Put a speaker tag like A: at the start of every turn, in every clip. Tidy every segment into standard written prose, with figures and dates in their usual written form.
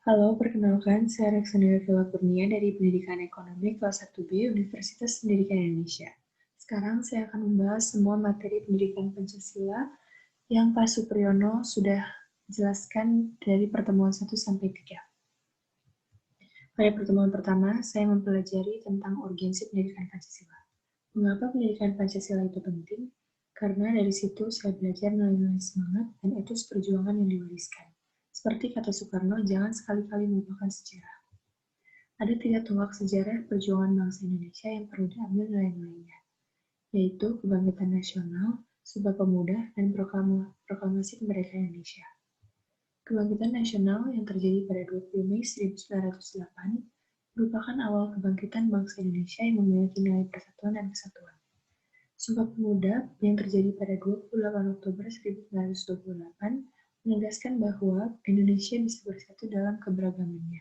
A: Halo, perkenalkan, saya Reksanira Villa Kurnia dari Pendidikan Ekonomi kelas 1B Universitas Pendidikan Indonesia. Sekarang saya akan membahas semua materi pendidikan Pancasila yang Pak Supriyono sudah jelaskan dari pertemuan 1 sampai 3. Pada pertemuan pertama, saya mempelajari tentang urgensi pendidikan Pancasila. Mengapa pendidikan Pancasila itu penting? Karena dari situ saya belajar nilai-nilai semangat dan etos perjuangan yang diwariskan. Seperti kata Soekarno, jangan sekali-kali melupakan sejarah. Ada 3 tonggak sejarah perjuangan bangsa Indonesia yang perlu diambil nilai-nilainya, yaitu Kebangkitan Nasional, Sumpah Pemuda, dan Proklamasi Kemerdekaan Indonesia. Kebangkitan Nasional yang terjadi pada 20 Mei 1908 merupakan awal kebangkitan bangsa Indonesia yang memiliki nilai persatuan dan kesatuan. Sumpah Pemuda yang terjadi pada 28 Oktober 1928 menegaskan bahwa Indonesia bisa bersatu dalam keberagamannya,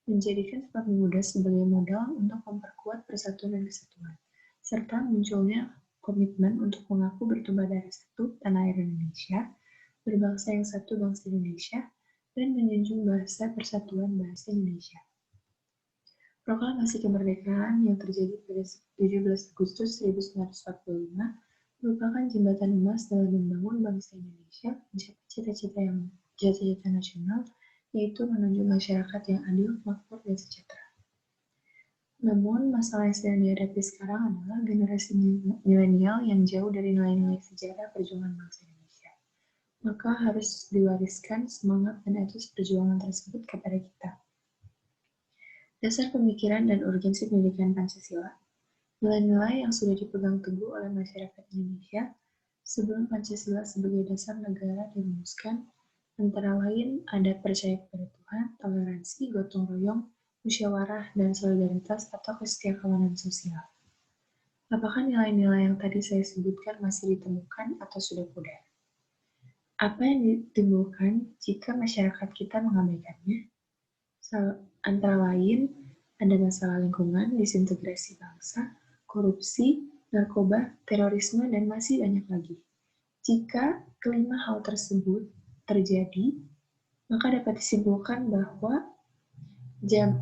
A: menjadikan Sumpah Pemuda sebagai modal untuk memperkuat persatuan dan kesatuan, serta munculnya komitmen untuk mengaku bertumpah darah satu tanah air Indonesia, berbangsa yang satu bangsa Indonesia, dan menjunjung bahasa persatuan bahasa Indonesia. Proklamasi kemerdekaan yang terjadi pada 17 Agustus 1945 merupakan jembatan emas dalam membangun bangsa Indonesia mencapai cita-cita nasional, yaitu menunjuk masyarakat yang adil, makmur, dan sejahtera. Namun, masalah yang sedang dihadapi sekarang adalah generasi milenial yang jauh dari nilai-nilai sejarah perjuangan bangsa Indonesia. Maka harus diwariskan semangat dan etos perjuangan tersebut kepada kita. Dasar pemikiran dan urgensi pendidikan Pancasila. Nilai-nilai yang sudah dipegang teguh oleh masyarakat Indonesia sebelum Pancasila sebagai dasar negara dirumuskan, antara lain ada percaya kepada Tuhan, toleransi, gotong royong, musyawarah, dan solidaritas atau kesetiakawanan sosial. Apakah nilai-nilai yang tadi saya sebutkan masih ditemukan atau sudah pudar? Apa yang ditimbulkan jika masyarakat kita mengabaikannya? Antara lain, ada masalah lingkungan, disintegrasi bangsa, korupsi, narkoba, terorisme, dan masih banyak lagi. Jika kelima hal tersebut terjadi, maka dapat disimpulkan bahwa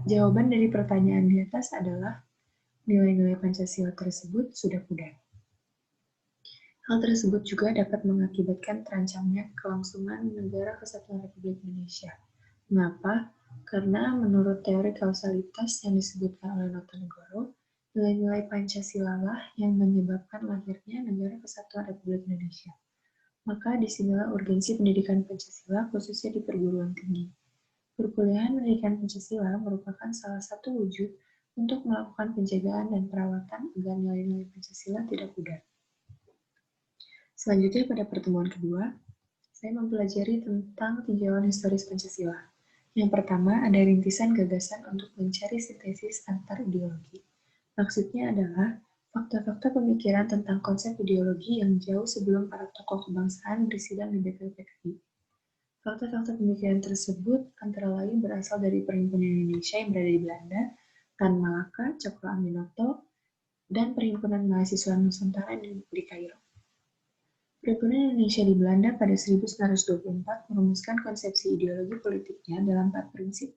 A: jawaban dari pertanyaan di atas adalah nilai-nilai Pancasila tersebut sudah pudar. Hal tersebut juga dapat mengakibatkan terancamnya kelangsungan negara kesatuan Republik Indonesia. Mengapa? Karena menurut teori kausalitas yang disebutkan oleh Notonegoro, nilai-nilai Pancasila lah yang menyebabkan lahirnya negara kesatuan Republik Indonesia. Maka disinilah urgensi pendidikan Pancasila khususnya di perguruan tinggi. Perkuliahan pendidikan Pancasila merupakan salah satu wujud untuk melakukan penjagaan dan perawatan agar nilai-nilai Pancasila tidak pudar. Selanjutnya pada pertemuan kedua, saya mempelajari tentang tinjauan historis Pancasila. Yang pertama, ada rintisan gagasan untuk mencari sintesis antar ideologi. Maksudnya adalah fakta-fakta pemikiran tentang konsep ideologi yang jauh sebelum para tokoh kebangsaan bersidang di DPP PKI. Fakta-fakta pemikiran tersebut antara lain berasal dari Perhimpunan Indonesia yang berada di Belanda, Tan Malaka, Cokro Aminoto, dan Perhimpunan Mahasiswa Nusantara di Kairo. Perhimpunan Indonesia di Belanda pada 1924 merumuskan konsepsi ideologi politiknya dalam 4 prinsip,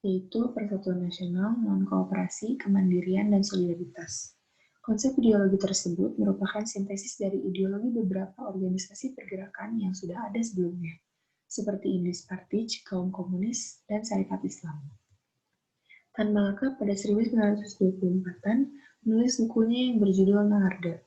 A: yaitu persatuan nasional, non-kooperasi, kemandirian, dan solidaritas. Konsep ideologi tersebut merupakan sintesis dari ideologi beberapa organisasi pergerakan yang sudah ada sebelumnya, seperti Indies Partij, Kaum Komunis, dan Sarekat Islam. Tan Malaka pada 1924-an menulis bukunya yang berjudul Naarda,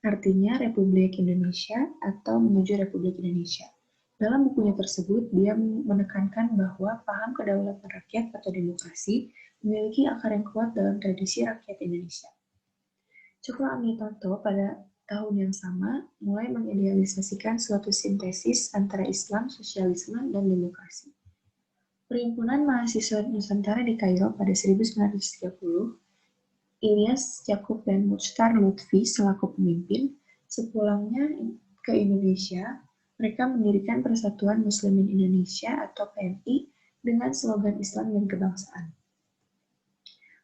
A: artinya Republik Indonesia atau Menuju Republik Indonesia. Dalam bukunya tersebut, dia menekankan bahwa paham kedaulatan rakyat atau demokrasi memiliki akar yang kuat dalam tradisi rakyat Indonesia. Cokro Aminoto pada tahun yang sama mulai mengidealisasikan suatu sintesis antara Islam, sosialisme, dan demokrasi. Perhimpunan Mahasiswa Nusantara di Kairo pada 1930, Ilyas Jakub dan Muchtar Lutfi selaku pemimpin, sepulangnya ke Indonesia, mereka mendirikan Persatuan Muslimin Indonesia atau PMI dengan slogan Islam dan Kebangsaan.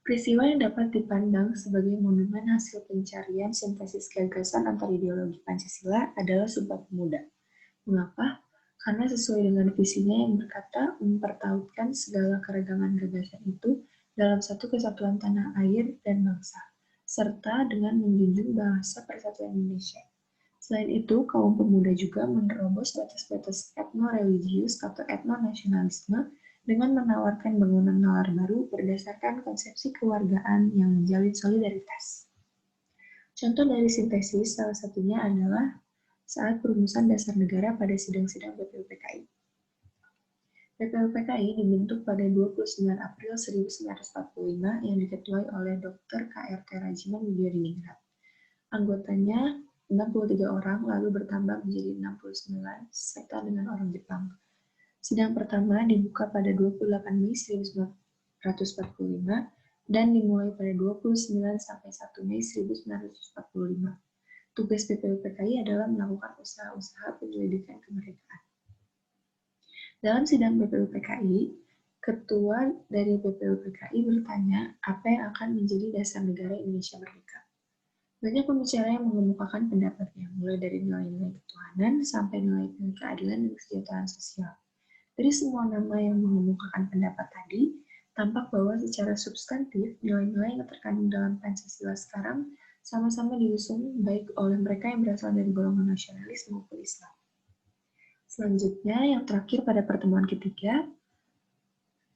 A: Peristiwa yang dapat dipandang sebagai monumen hasil pencarian sintesis gagasan antar ideologi Pancasila adalah Sumpah Pemuda. Mengapa? karena sesuai dengan visinya yang berkata mempertautkan segala keragaman gagasan itu dalam satu kesatuan tanah air dan bangsa, serta dengan menjunjung bahasa persatuan Indonesia. Selain itu, kaum pemuda juga menerobos batas-batas etno-religius atau etno-nasionalisme dengan menawarkan bangunan nalar baru berdasarkan konsepsi kewargaan yang menjalin solidaritas. Contoh dari sintesis salah satunya adalah saat perumusan dasar negara pada sidang-sidang BPUPKI. BPUPKI dibentuk pada 29 April 1945 yang diketuai oleh Dr. KRT Rajiman Widyadiningrat. Anggotanya 63 orang lalu bertambah menjadi 69 serta dengan orang Jepang. Sidang pertama dibuka pada 28 Mei 1945 dan dimulai pada 29 sampai 1 Mei 1945. Tugas BPUPKI adalah melakukan usaha-usaha penyelidikan kemerdekaan. Dalam sidang BPUPKI, ketua dari BPUPKI bertanya apa yang akan menjadi dasar negara Indonesia merdeka. Banyak pembicara yang mengemukakan pendapatnya, mulai dari nilai-nilai ketuhanan sampai nilai-nilai keadilan dan kesejahteraan sosial. Dari semua nama yang mengemukakan pendapat tadi, tampak bahwa secara substantif, nilai-nilai yang terkandung dalam Pancasila sekarang sama-sama diusung baik oleh mereka yang berasal dari golongan nasionalis maupun Islam. Selanjutnya, yang terakhir pada pertemuan ketiga,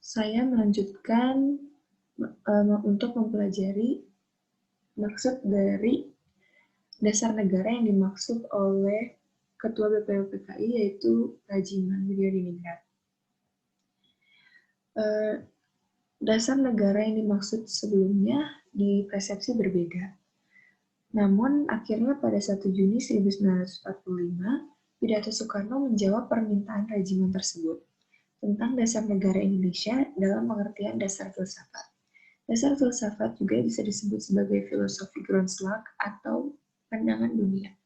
A: saya melanjutkan untuk mempelajari maksud dari dasar negara yang dimaksud oleh Ketua BPUPKI yaitu Rajiman Widyadiningrat. Dasar negara yang dimaksud sebelumnya dipersepsi berbeda. Namun, akhirnya pada 1 Juni 1945, pidato Soekarno menjawab permintaan Rajiman tersebut tentang dasar negara Indonesia dalam pengertian dasar filsafat. Dasar filsafat juga bisa disebut sebagai filosofi Grondslag atau pandangan dunia.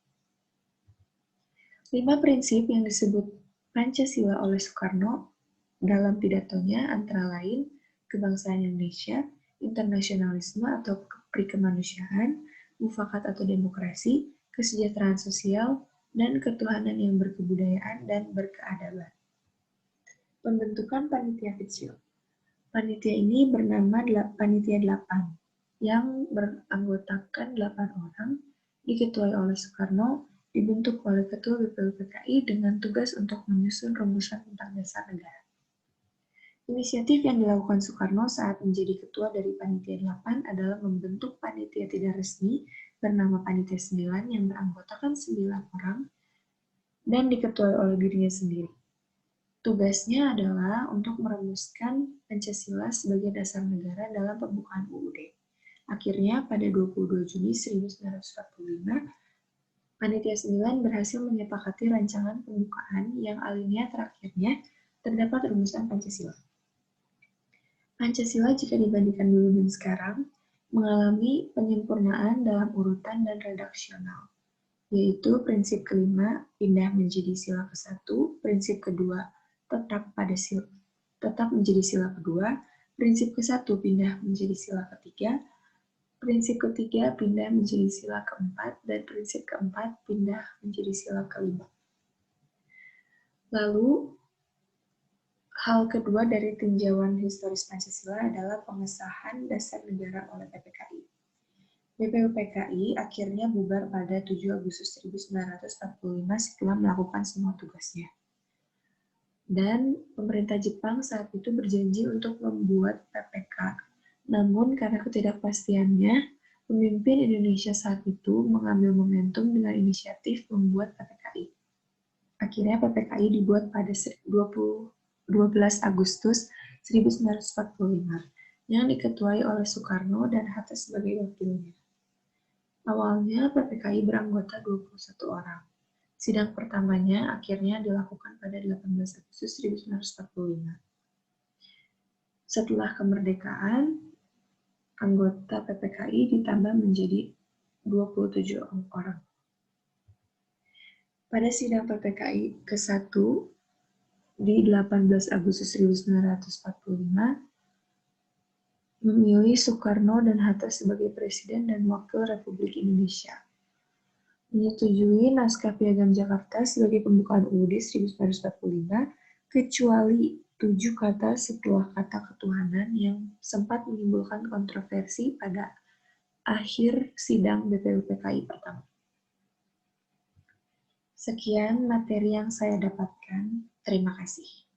A: 5 prinsip yang disebut Pancasila oleh Soekarno dalam pidatonya antara lain kebangsaan Indonesia, internasionalisme atau perikemanusiaan, mufakat atau demokrasi, kesejahteraan sosial, dan ketuhanan yang berkebudayaan dan berkeadaban. Pembentukan panitia kecil. Panitia ini bernama Panitia 8, yang beranggotakan 8 orang, diketuai oleh Soekarno, dibentuk oleh Ketua BPUPKI dengan tugas untuk menyusun rumusan tentang dasar negara. Inisiatif yang dilakukan Soekarno saat menjadi ketua dari Panitia 8 adalah membentuk panitia tidak resmi bernama Panitia 9 yang beranggotakan 9 orang dan diketuai oleh dirinya sendiri. Tugasnya adalah untuk merumuskan Pancasila sebagai dasar negara dalam pembukaan UUD. Akhirnya pada 22 Juni 1945, Panitia 9 berhasil menyepakati rancangan pembukaan yang alinea terakhirnya terdapat rumusan Pancasila. Pancasila jika dibandingkan dulu dan sekarang mengalami penyempurnaan dalam urutan dan redaksional, yaitu prinsip kelima pindah menjadi sila ke-1, prinsip kedua tetap menjadi sila kedua, prinsip ke-1 pindah menjadi sila ketiga, prinsip ketiga pindah menjadi sila keempat, dan prinsip keempat pindah menjadi sila kelima. Lalu, hal kedua dari tinjauan historis Pancasila adalah pengesahan dasar negara oleh PPKI. BPUPKI akhirnya bubar pada 7 Agustus 1945 setelah melakukan semua tugasnya. Dan pemerintah Jepang saat itu berjanji untuk membuat PPK. Namun karena ketidakpastiannya, pemimpin Indonesia saat itu mengambil momentum dengan inisiatif membuat PPKI. Akhirnya PPKI dibuat pada 12 Agustus 1945 yang diketuai oleh Soekarno dan Hatta sebagai wakilnya. Awalnya PPKI beranggota 21 orang. Sidang pertamanya akhirnya dilakukan pada 18 Agustus 1945. Setelah kemerdekaan, anggota PPKI ditambah menjadi 27 orang. Pada sidang PPKI ke-1 di 18 Agustus 1945, memilih Soekarno dan Hatta sebagai Presiden dan Wakil Republik Indonesia. Menyetujui naskah Piagam Jakarta sebagai pembukaan UUD 1945, kecuali 7 kata setelah kata ketuhanan yang sempat menimbulkan kontroversi pada akhir sidang BPUPKI pertama. Sekian materi yang saya dapatkan. Terima kasih.